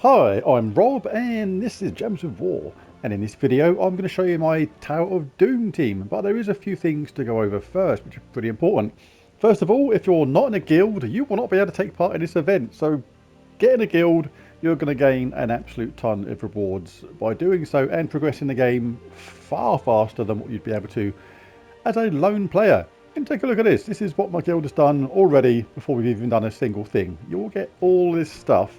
Hi, I'm Rob and this is Gems of War, and in this video I'm going to show you my Tower of Doom team, but there is a few things to go over first which are pretty important. First of all, if you're not in a guild, you will not be able to take part in this event, so get in a guild. You're going to gain an absolute ton of rewards by doing so and progressing the game far faster than what you'd be able to as a lone player. And take a look at this. This is what my guild has done already before we've even done a single thing. You will get all this stuff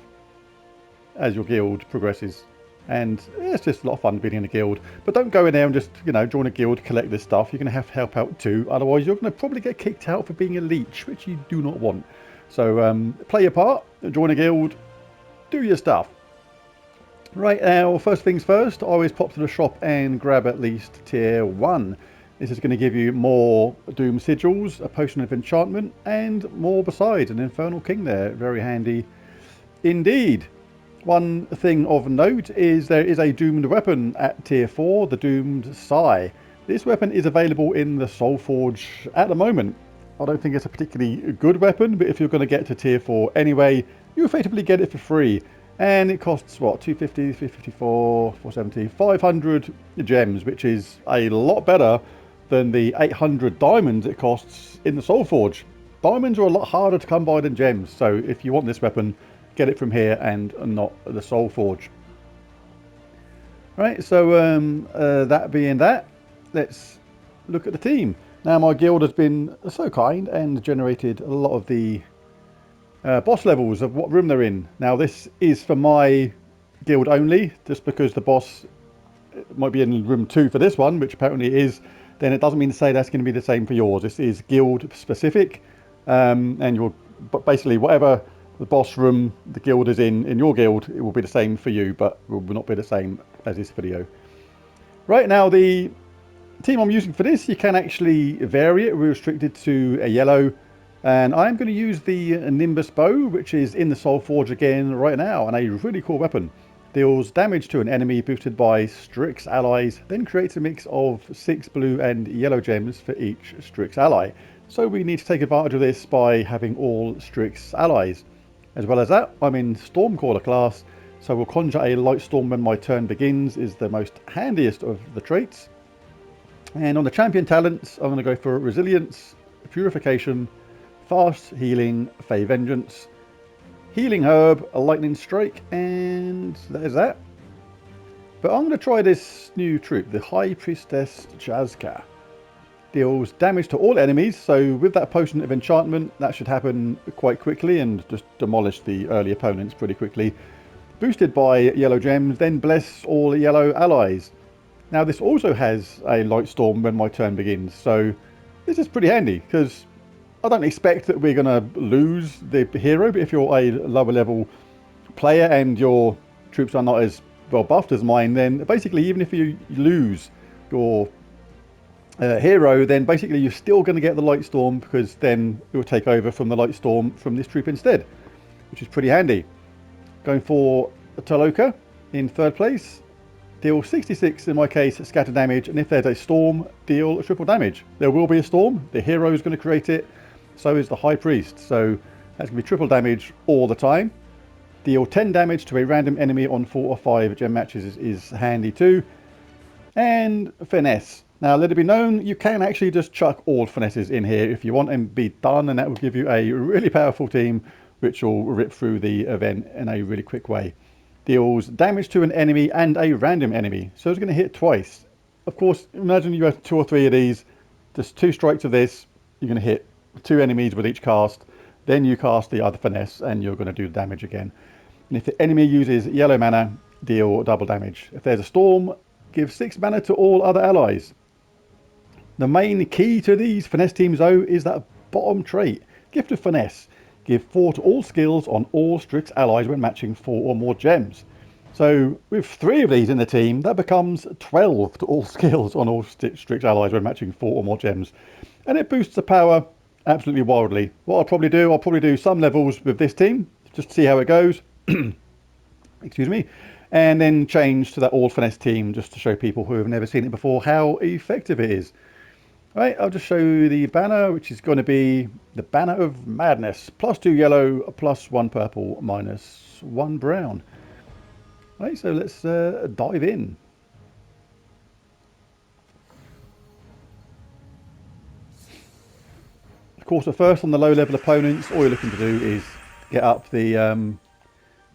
as your guild progresses, and it's just a lot of fun being in a guild. But don't go in there and just, join a guild, collect this stuff. You're going to have to help out too, otherwise you're going to probably get kicked out for being a leech, which you do not want. So play your part, join a guild, do your stuff. Right, now first things first, always pop to the shop and grab at least tier 1. This is going to give you more Doom Sigils, a potion of enchantment, and more besides. An Infernal King there, very handy indeed. One thing of note is there is a doomed weapon at tier 4, the Doomed Sai. This weapon is available in the soulforge at the moment. I don't think it's a particularly good weapon, but if you're going to get to tier 4 anyway, you effectively get it for free. And it costs, what, 250, 354, 470, 500 gems, which is a lot better than the 800 diamonds it costs in the soulforge. Diamonds are a lot harder to come by than gems, so if you want this weapon, get it from here and not the soulforge. Right, so that being that, let's look at the team. Now my guild has been so kind and generated a lot of the boss levels of what room they're in. Now this is for my guild only, just because the boss might be in room 2 for this one, which apparently it is, then it doesn't mean to say that's going to be the same for yours. This is guild specific, and you'll basically whatever the boss room the guild is in your guild, it will be the same for you, but it will not be the same as this video. Right, now the team I'm using for this, you can actually vary it. We're restricted to a yellow, and I'm going to use the Nimbus bow, which is in the soulforge again right now, and a really cool weapon. Deals damage to an enemy boosted by Strix allies, then creates a mix of 6 blue and yellow gems for each Strix ally. So we need to take advantage of this by having all Strix allies. As well as that, I'm in Stormcaller class, so we'll conjure a light storm when my turn begins, is the most handiest of the traits. And on the champion talents, I'm going to go for Resilience, Purification, Fast Healing, Fey Vengeance, Healing Herb, a Lightning Strike, and that is that. But I'm going to try this new troop, the High Priestess Jazka. Deals damage to all enemies, so with that potion of enchantment, that should happen quite quickly and just demolish the early opponents pretty quickly. Boosted by yellow gems, then bless all yellow allies. Now this also has a light storm when my turn begins, so this is pretty handy, because I don't expect that we're going to lose the hero, but if you're a lower level player and your troops are not as well buffed as mine, then basically even if you lose your hero, then basically you're still going to get the light storm, because then it will take over from the light storm from this troop instead, which is pretty handy. Going for Taloka in third place. Deal 66 in my case scatter damage, and if there's a storm, deal triple damage. There will be a storm, the hero is going to create it, so is the High Priest, so that's going to be triple damage all the time. Deal 10 damage to a random enemy on 4 or 5 gem matches is handy too. And Finesse. Now let it be known, you can actually just chuck all Finesses in here if you want and be done, and that will give you a really powerful team which will rip through the event in a really quick way. Deals damage to an enemy and a random enemy, so it's going to hit twice. Of course, imagine you have 2 or 3 of these, just 2 strikes of this, you're going to hit 2 enemies with each cast, then you cast the other Finesse and you're going to do damage again. And if the enemy uses yellow mana, deal double damage. If there's a storm, give 6 mana to all other allies. The main key to these Finesse teams though is that bottom trait, Gift of Finesse. Give 4 to all skills on all Strix allies when matching 4 or more gems. So with 3 of these in the team, that becomes 12 to all skills on all Strix allies when matching 4 or more gems. And it boosts the power absolutely wildly. What I'll probably do some levels with this team, just to see how it goes. Excuse me. And then change to that all Finesse team, just to show people who have never seen it before how effective it is. Right, I'll just show you the banner, which is going to be the Banner of Madness. +2 yellow, +1 purple, -1 brown. Right, so let's dive in. Of course, at first on the low level opponents, all you're looking to do is get up the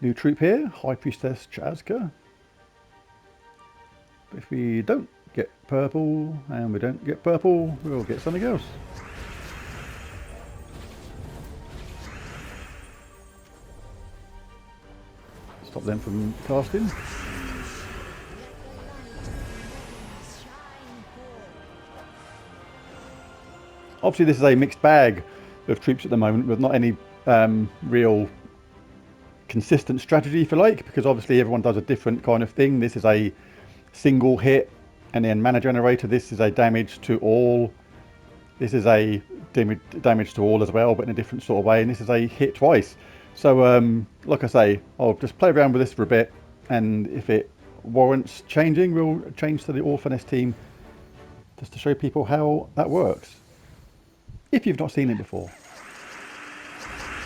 new troop here, High Priestess Chazka. But if we don't get purple, and we don't get purple, we'll get something else. Stop them from casting. Obviously this is a mixed bag of troops at the moment with not any real consistent strategy, if you like, because obviously everyone does a different kind of thing. This is a single hit and then mana generator. This is a damage to all. This is a damage to all as well, but in a different sort of way, and this is a hit twice. So like I say, I'll just play around with this for a bit, and if it warrants changing, we'll change to the All Finesse team just to show people how that works. If you've not seen it before.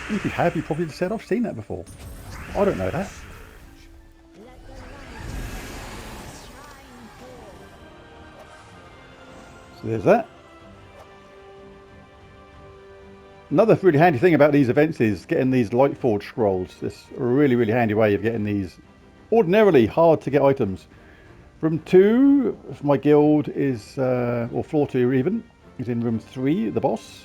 And if you have, you probably said, I've seen that before. I don't know that. So there's that. Another really handy thing about these events is getting these Lightforge scrolls. It's a really, really handy way of getting these ordinarily hard to get items. Room 2 of my guild is, or floor 2 even, is in room 3, the boss.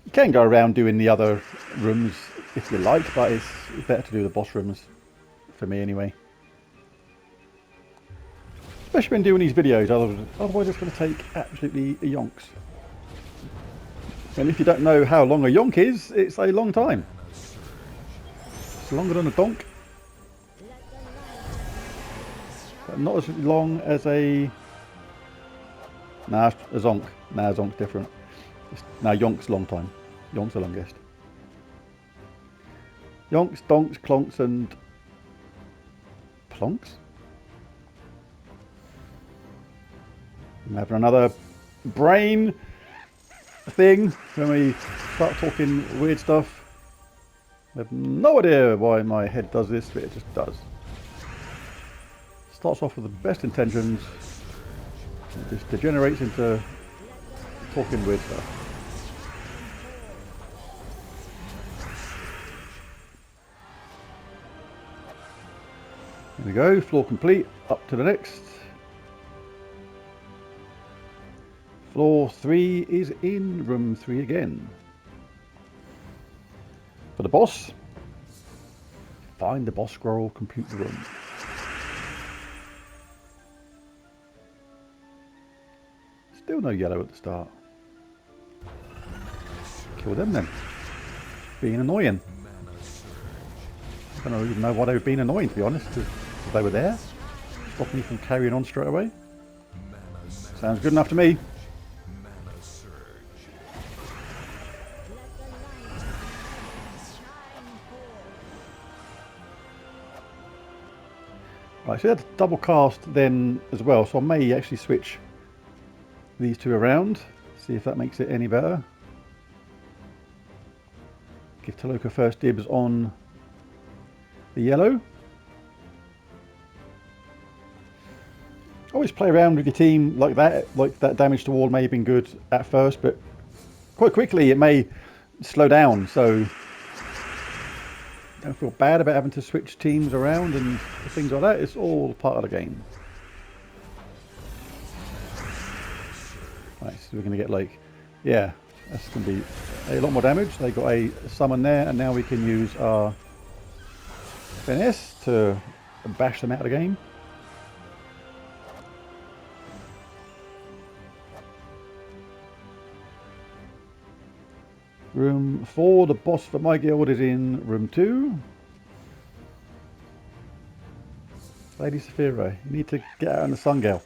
You can go around doing the other rooms if you like, but it's better to do the boss rooms, for me anyway. Especially when doing these videos, otherwise it's going to take absolutely yonks. And if you don't know how long a yonk is, it's a long time. It's longer than a donk. But not as long as a... Nah, a zonk. Nah, a zonk's different. Nah, yonk's long time. Yonk's the longest. Yonks, donks, clonks and... plonks? I'm having another brain thing when we start talking weird stuff. I have no idea why my head does this, but it just does. Starts off with the best intentions, it just degenerates into talking weird stuff. There we go, floor complete, up to the next. Floor 3 is in room 3 again. For the boss, find the boss scroll, complete the room. Still no yellow at the start. Kill them then. Being annoying. I don't even know why they were being annoying, to be honest, because they were there. Stopping me from carrying on straight away. Sounds good enough to me. Right, so that's double cast then as well, so I may actually switch these two around, see if that makes it any better. Give Taloka first dibs on the yellow. Always play around with your team like that damage to all may have been good at first, but quite quickly it may slow down, so don't feel bad about having to switch teams around and things like that. It's all part of the game. Right, so we're going to get like, yeah, that's going to be a lot more damage. They got a summon there, and now we can use our finesse to bash them out of the game. Room 4, the boss for my guild is in room 2. Lady Saphira, you need to get out in the sun, girl.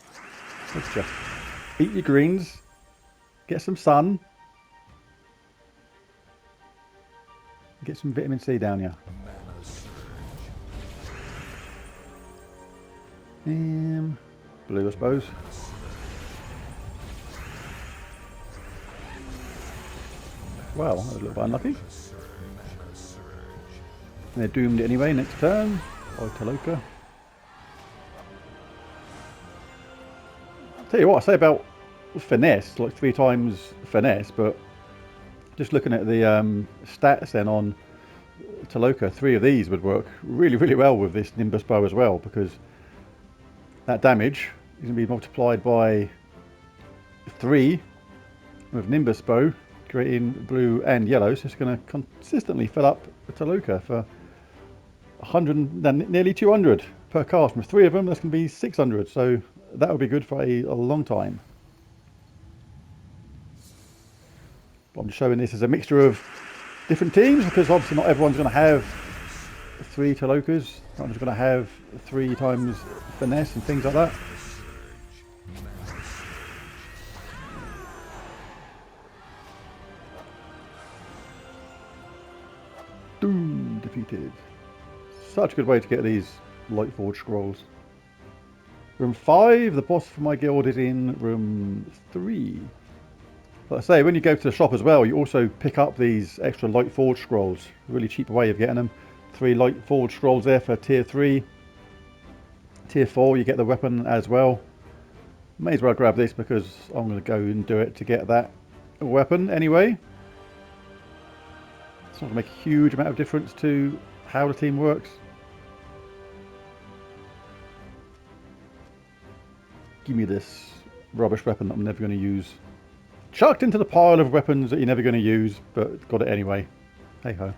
Gotcha. Eat your greens, get some sun, get some vitamin C down here. Blue, I suppose. Well, that was a little bit unlucky. They're doomed anyway next turn by Taloka. Tell you what, I say about finesse, like 3 times finesse, but just looking at the stats then on Taloka, 3 of these would work really, really well with this Nimbus bow as well, because that damage is going to be multiplied by 3 with Nimbus bow, creating blue and yellow, so it's going to consistently fill up the Taloka for 100, nearly 200 per cast. With 3 of them, that's going to be 600, so that would be good for a long time. But I'm just showing this as a mixture of different teams, because obviously not everyone's going to have 3 Talokas. Not everyone's going to have 3 times finesse and things like that. Doom defeated. Such a good way to get these Lightforge scrolls. Room 5, the boss for my guild is in room 3. Like I say, when you go to the shop as well, you also pick up these extra Lightforge scrolls. A really cheap way of getting them. 3 Lightforge scrolls there for tier 3. Tier 4, you get the weapon as well. May as well grab this because I'm going to go and do it to get that weapon anyway. It's not going to make a huge amount of difference to how the team works. Give me this rubbish weapon that I'm never going to use. Chucked into the pile of weapons that you're never going to use, but got it anyway. Hey ho.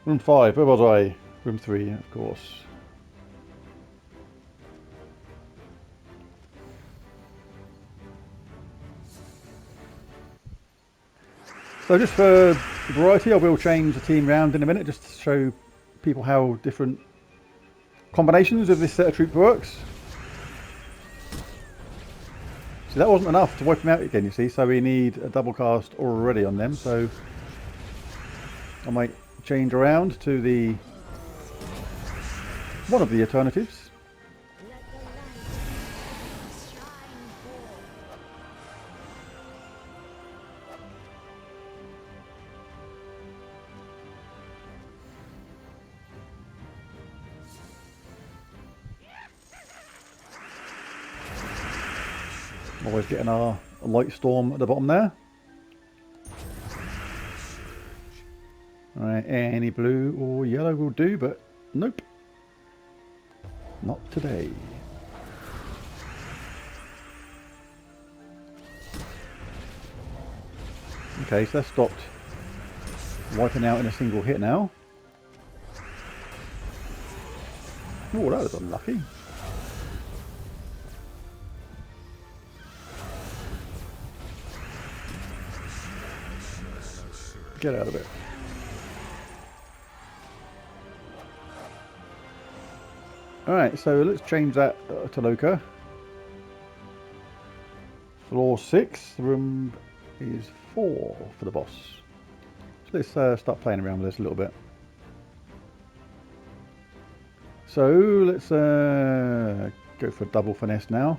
Room 5, where was I? Room 3, of course. So just for variety, I will change the team round in a minute, just to show people how different combinations of this set of troops works. So that wasn't enough to wipe them out again, you see, so we need a double cast already on them, so I might change around to the one of the alternatives. Always getting our light storm at the bottom there. Alright, any blue or yellow will do, but nope. Not today. Okay, so that's stopped wiping out in a single hit now. Oh, that was unlucky. Get out of it. Alright, so let's change that to Taloka. Floor 6, room is 4 for the boss. So let's start playing around with this a little bit. So let's go for a double finesse now.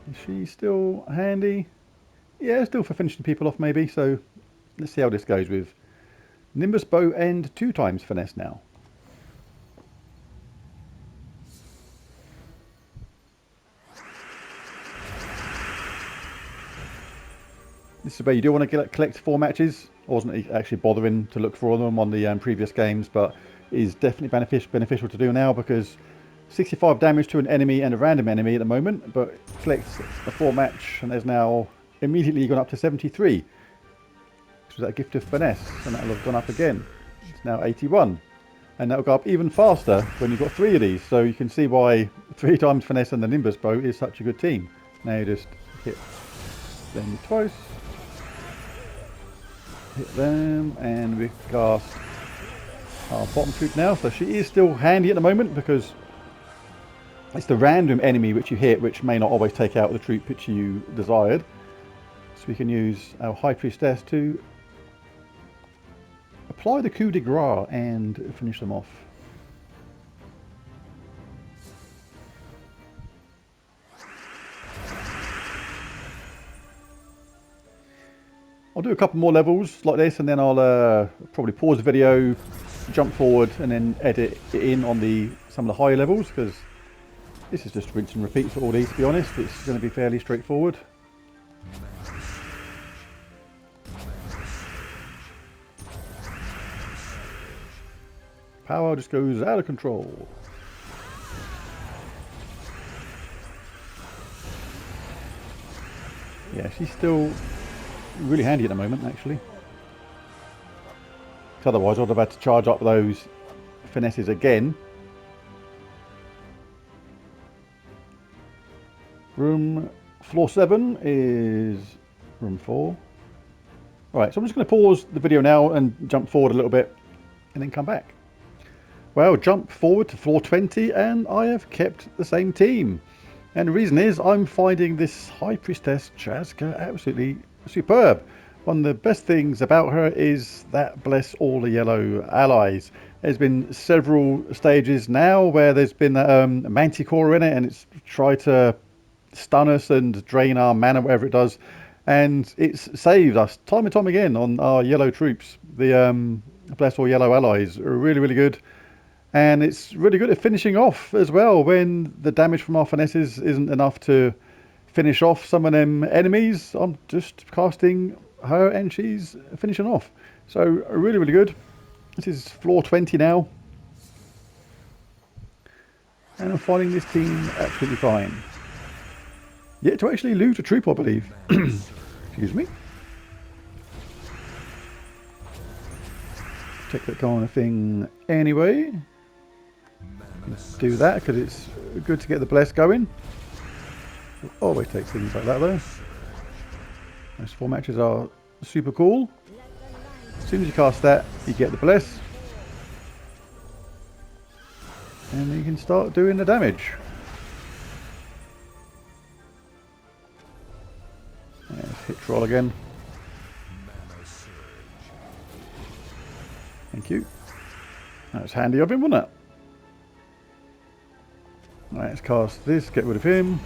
Is she still handy? Yeah, still for finishing people off maybe. So let's see how this goes with Nimbus bow and 2 times finesse now. This is where you do want to collect 4 matches. I wasn't actually bothering to look for them on the previous games, but it is definitely beneficial to do now because 65 damage to an enemy and a random enemy at the moment, but collects a 4 match and there's now immediately gone up to 73. Which was that gift of finesse, and that'll have gone up again. It's now 81. And that'll go up even faster when you've got 3 of these, so you can see why 3 times finesse and the Nimbus bow is such a good team. Now you just hit them twice. Hit them, and we cast our bottom troop now. So she is still handy at the moment because it's the random enemy which you hit which may not always take out the troop which you desired. So we can use our High Priestess to apply the coup de grace and finish them off. do a couple more levels like this, and then I'll probably pause the video, jump forward, and then edit it in on some of the higher levels, because this is just rinse and repeat for all these, to be honest. It's going to be fairly straightforward. Power just goes out of control. Yeah, she's still really handy at the moment, actually. Otherwise, I'd have had to charge up those finesses again. Floor 7 is room 4. Alright, so I'm just going to pause the video now and jump forward a little bit and then come back. Well, jump forward to floor 20 and I have kept the same team. And the reason is I'm finding this High Priestess Chazka absolutely superb. One of the best things about her is that bless all the yellow allies. There's been several stages now where there's been a manticore in it and it's tried to stun us and drain our mana, whatever it does. And it's saved us time and time again on our yellow troops. The bless all yellow allies are really, really good. And it's really good at finishing off as well when the damage from our finesses isn't enough to finish off some of them enemies. I'm just casting her and she's finishing off. So really, really good. This is floor 20 now. And I'm finding this team absolutely fine. Yet to actually lose a troop, I believe. Excuse me. Check that kind of thing anyway. Let's do that because it's good to get the bless going. We'll always take things like that though. Those 4 matches are super cool. As soon as you cast that, you get the bless. And you can start doing the damage. Let's hit troll again. Thank you. That was handy of him, wasn't it? Right, let's cast this, get rid of him.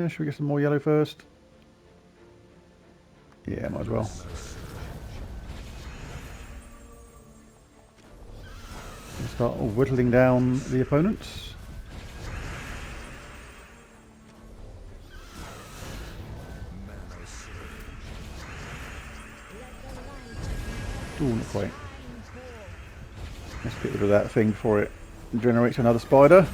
Should we get some more yellow first? Yeah, might as well. We'll start whittling down the opponents. Ooh, not quite. Let's get rid of that thing before it generates another spider.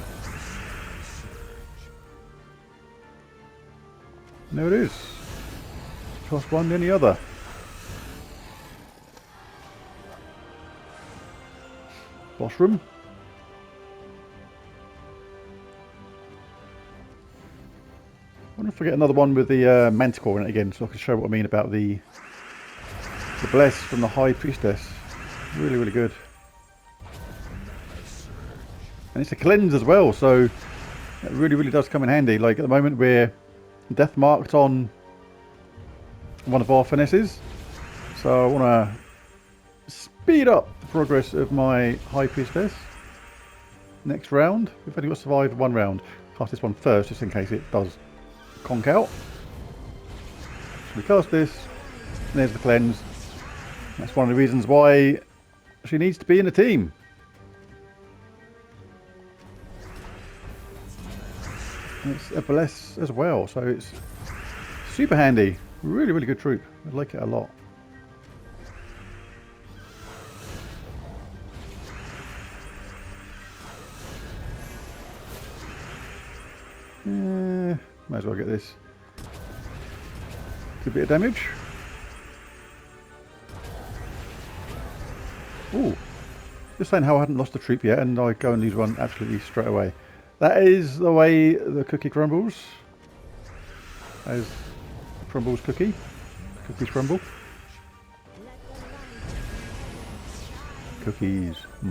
And there it is. Cost one, then the other. Boss room. I wonder if I get another one with the manticore in it again, so I can show what I mean about the bless from the High Priestess. Really, really good. And it's a cleanse as well, so it really, really does come in handy. Like at the moment we're death marked on one of our finesses, so I want to speed up the progress of my High Priestess. Next round, we've only got to survive 1 round. Cast this one first, just in case it does conk out. So we cast this, and there's the cleanse. That's one of the reasons why she needs to be in a team. And it's a bless as well, so it's super handy. Really, really good troop. I like it a lot. Might as well get this. Good bit of damage. Ooh, just saying how I hadn't lost a troop yet, and I go and lose one absolutely straight away. That is the way the cookie crumbles. That is crumbles cookie. Cookies crumble. Cookies. I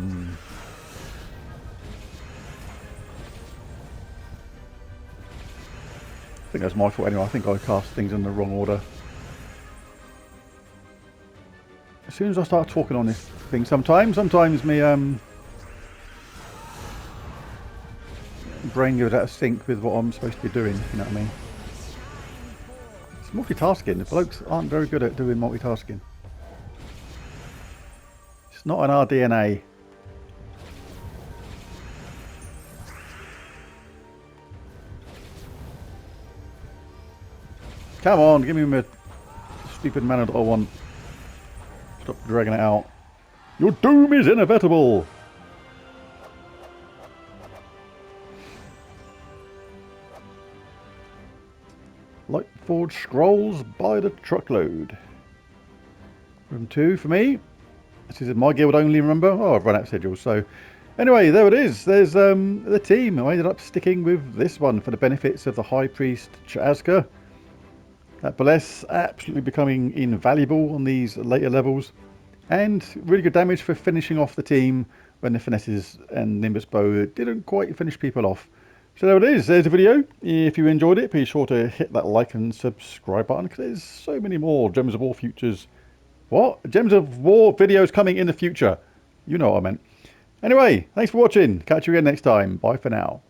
think that's my fault anyway. I think I cast things in the wrong order. As soon as I start talking on this thing, sometimes me brain goes out of sync with what I'm supposed to be doing, if you know what I mean. Multitasking. The blokes aren't very good at doing multitasking. It's not in our DNA. Come on, give me my stupid mana that I want. Stop dragging it out. Your doom is inevitable! Lightforged scrolls by the truckload. Room 2 for me. This is my guild only, remember? Oh, I've run out of schedules, so... Anyway, there it is. There's the team. I ended up sticking with this one for the benefits of the High Priest Chazka. That Bless absolutely becoming invaluable on these later levels. And really good damage for finishing off the team when the Finesses and Nimbus Bow didn't quite finish people off. So there it is. There's the video. If you enjoyed it, be sure to hit that like and subscribe button because there's so many more Gems of War futures. What? Gems of War videos coming in the future. You know what I meant. Anyway, thanks for watching. Catch you again next time. Bye for now.